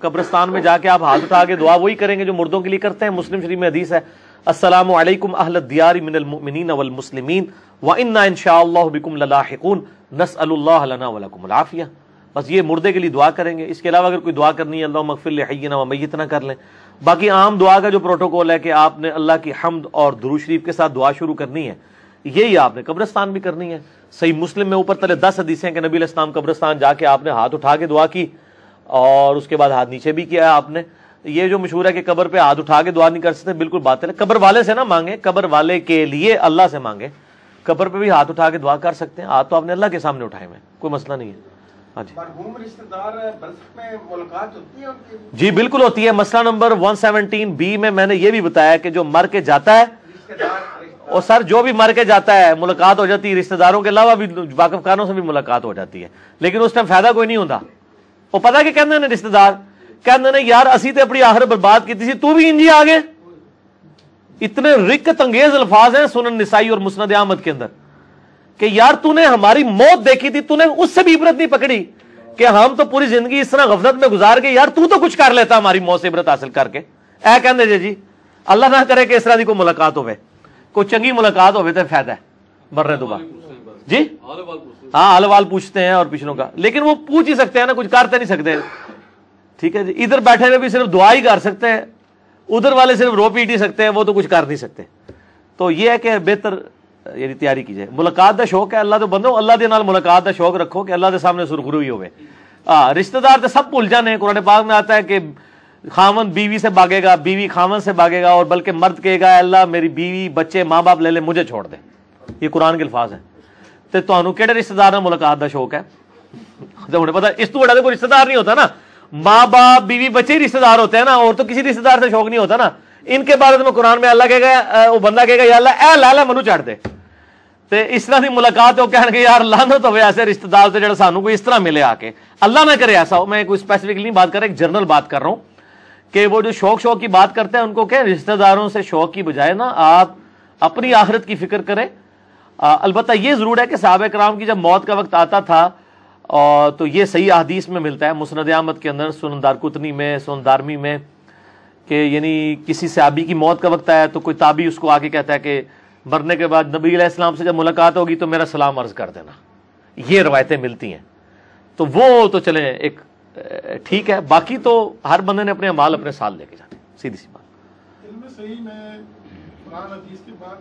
قبرستان میں جا کے آپ ہاتھ اٹھا کے دعا وہی کریں گے جو مردوں کے لیے کرتے ہیں. مسلم شریف میں حدیث ہے السلام علیکم اہل الدیار من المؤمنین والمسلمین وإنا انشاء اللہ بکم للاحقون نسأل اللہ لنا ولکم العافیہ. بس یہ مردے کے لیے دعا کریں گے. اس کے علاوہ اگر کوئی دعا کرنی ہے اللہم اغفر لحینا ومیتنا کر لیں. باقی عام دعا کا جو پروٹوکول ہے کہ آپ نے اللہ کی حمد اور درود شریف کے ساتھ دعا شروع کرنی ہے, یہی آپ نے قبرستان بھی کرنی ہے. صحیح مسلم میں اوپر تلے 10 حدیثیں ہیں کہ نبی علیہ السلام قبرستان جا کے آپ نے ہاتھ اٹھا کے دعا کی اور اس کے بعد ہاتھ نیچے بھی کیا ہے آپ نے. یہ جو مشہور ہے کہ قبر پہ ہاتھ اٹھا کے دعا نہیں کر سکتے, بالکل باطل ہے. قبر والے سے نہ مانگے, قبر والے کے لیے اللہ سے مانگے. قبر پہ بھی ہاتھ اٹھا کے دعا کر سکتے ہیں, ہاتھ تو آپ نے اللہ کے سامنے اٹھائے ہوئے, کوئی مسئلہ نہیں ہے. ہاں جی مرحوم رشتہ دار برزخ میں ملاقات ہوتی ہے ان کی؟ جی بالکل ہوتی ہے. مسئلہ نمبر 117B میں نے یہ بھی بتایا کہ جو مر کے جاتا ہے اور سر جو بھی مر کے جاتا ہے ملاقات ہو جاتی ہے, رشتہ داروں کے علاوہ بھی واقف کاروں سے بھی ملاقات ہو جاتی ہے, لیکن اس ٹائم فائدہ کوئی نہیں ہوتا. وہ پتا کہ کہتے ہیں رشتہ دار کہتے ہیں یار اسی تے اپنی آخر برباد کی تھی, تو بھی انجی آگے. اتنے رکت انگیز الفاظ ہیں سنن نسائی اور مسند احمد کے اندر کہ یار تو نے ہماری موت دیکھی تھی, تو نے اس سے بھی عبرت نہیں پکڑی کہ ہم تو پوری زندگی اس طرح غفلت میں گزار کے, یار تو کچھ کر لیتا ہماری موت سے عبرت حاصل کر کے. اے کہندے جی اللہ نہ کرے کہ اس طرح دی کوئی ملاقات ہوئے, کوئی چنگی ملاقات ہوئے تو فائدہ ہے مرنے تو بعد. جی ہاں حال وال پوچھتے ہیں اور پچھلوں کا, لیکن وہ پوچھ ہی سکتے ہیں نا, کچھ کرتے نہیں سکتے. ٹھیک ہے جی, ادھر بیٹھے ہوئے بھی صرف دعا ہی کر سکتے ہیں, ادھر والے صرف رو پیٹ ہی سکتے ہیں, وہ تو کچھ کر نہیں سکتے. تو یہ ہے کہ بہتر یعنی تیاری کی جائے. ملاقات دا شوق ہے اللہ دے بندو, اللہ دے نال ملاقات دا شوق رکھو کہ اللہ دے سامنے سرخروئی ہوئے. رشتہ دار تو سب بھول جانے. قرآن پاک میں آتا ہے کہ خاوند بیوی سے بھاگے گا, بیوی خاوند سے بھاگے گا, اور بلکہ مرد کہے گا اللہ میری بیوی بچے ماں باپ لے لے مجھے چھوڑ دے. یہ قرآن کے الفاظ ہیں. تو تمہیں کہڑے رشتہ دار ملاقات دا شوق ہے؟ تو پتا اس تو بڑا کوئی رشتہ دار نہیں ہوتا نا, ماں باپ بیوی بچے ہی رشتہ دار ہوتے ہیں نا, اور تو کسی رشتہ دار سے شوق نہیں ہوتا نا. ان کے بارے میں قرآن میں اللہ کہے گا, وہ بندہ کہے گا یا اللہ اے لالا منو چڑھ دے. تو اس طرح کی ملاقات ہو کہنے یار لعنت ہوے ایسے رشتہ دار سے جڑا سانو کوئی اس طرح ملے آ کے. اللہ نہ کرے ایسا ہو. میں کوئی اسپیسیفکلی نہیں بات کر رہا, ایک جنرل بات کر رہا ہوں کہ وہ جو شوق کی بات کرتے ہیں ان کو کہ رشتہ داروں سے شوق کی بجائے نا آپ اپنی آخرت کی فکر کریں. البتہ یہ ضرور ہے کہ صحابہ کرام کی جب موت کا وقت آتا تھا تو یہ صحیح احادیث میں ملتا ہے, مسند احمد کے اندر, سنن دارقطنی میں, سنن دارمی میں, کہ یعنی کسی صحابی کی موت کا وقت آیا تو کوئی تابعی اس کو آ کے کہتا ہے کہ مرنے کے بعد نبی علیہ السلام سے جب ملاقات ہوگی تو میرا سلام عرض کر دینا. یہ روایتیں ملتی ہیں. تو وہ تو چلیں ایک ٹھیک ہے, باقی تو ہر بندے نے اپنے اعمال اپنے ساتھ لے کے جانے, سیدھی سی بات. علم صحیح میں قرآن حدیث کے بعد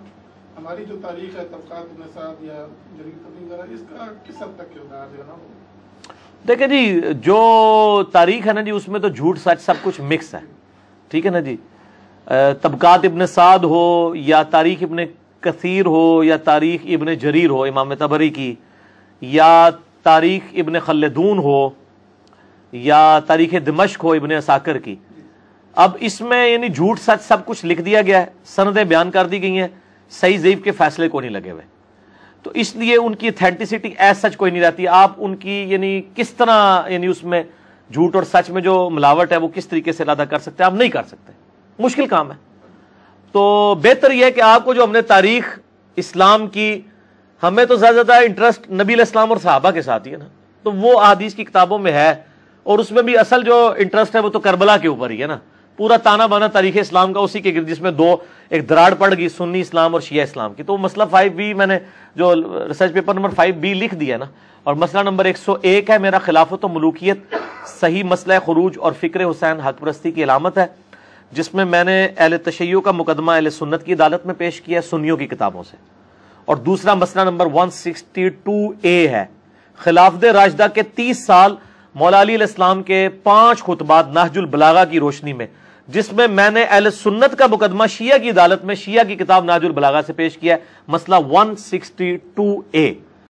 ہماری جو تاریخ ہے طبقات ابن سعد یا جریر طبری وغیرہ, اس کا کس حد تک کردار جو ہے نا دیکھیں جی, جو تاریخ ہے نا جی اس میں تو جھوٹ سچ سب کچھ مکس ہے. ٹھیک ہے نا جی, طبقات ابن سعد ہو یا تاریخ ابن کثیر ہو یا تاریخ ابن جریر ہو امام طبری کی, یا تاریخ ابن خلدون ہو یا تاریخ دمشق ہو ابن عساکر کی. اب اس میں یعنی جھوٹ سچ سب کچھ لکھ دیا گیا ہے, سندیں بیان کر دی گئی ہیں, صحیح ضعیف کے فیصلے کو نہیں لگے ہوئے. تو اس لیے ان کی اتھینٹسٹی ایز سچ کوئی نہیں رہتی. آپ ان کی یعنی کس طرح یعنی اس میں جھوٹ اور سچ میں جو ملاوٹ ہے وہ کس طریقے سے ادا کر سکتے ہیں؟ آپ نہیں کر سکتے, مشکل کام ہے. تو بہتر یہ ہے کہ آپ کو جو ہم نے تاریخ اسلام کی, ہمیں تو زیادہ انٹرسٹ نبی علیہ السلام اور صحابہ کے ساتھ ہی ہے نا, تو وہ احادیث کی کتابوں میں ہے, اور اس میں بھی اصل جو انٹرسٹ ہے وہ تو کربلا کے اوپر ہی ہے نا. پورا تانا بانا تاریخ اسلام کا اسی کے گرد, جس میں دو ایک دراڑ پڑ گئی سنی اسلام اور شیعہ اسلام کی. تو مسئلہ 5B میں نے جو ریسرچ پیپر نمبر 5B لکھ دیا نا, اور مسئلہ نمبر 101 ہے میرا خلافت و ملوکیت, صحیح مسئلہ خروج اور فکر حسین حق پرستی کی علامت ہے, جس میں میں نے اہل تشیع کا مقدمہ اہل سنت کی عدالت میں پیش کیا سنیوں کی کتابوں سے. اور دوسرا مسئلہ نمبر 162A ہے خلافت راشدہ کے 30 سال مولا علی علیہ السلام کے 5 خطبات نہج البلاغہ کی روشنی میں, جس میں میں نے اہل سنت کا مقدمہ شیعہ کی عدالت میں شیعہ کی کتاب نہج البلاغہ سے پیش کیا ہے, مسئلہ 162A.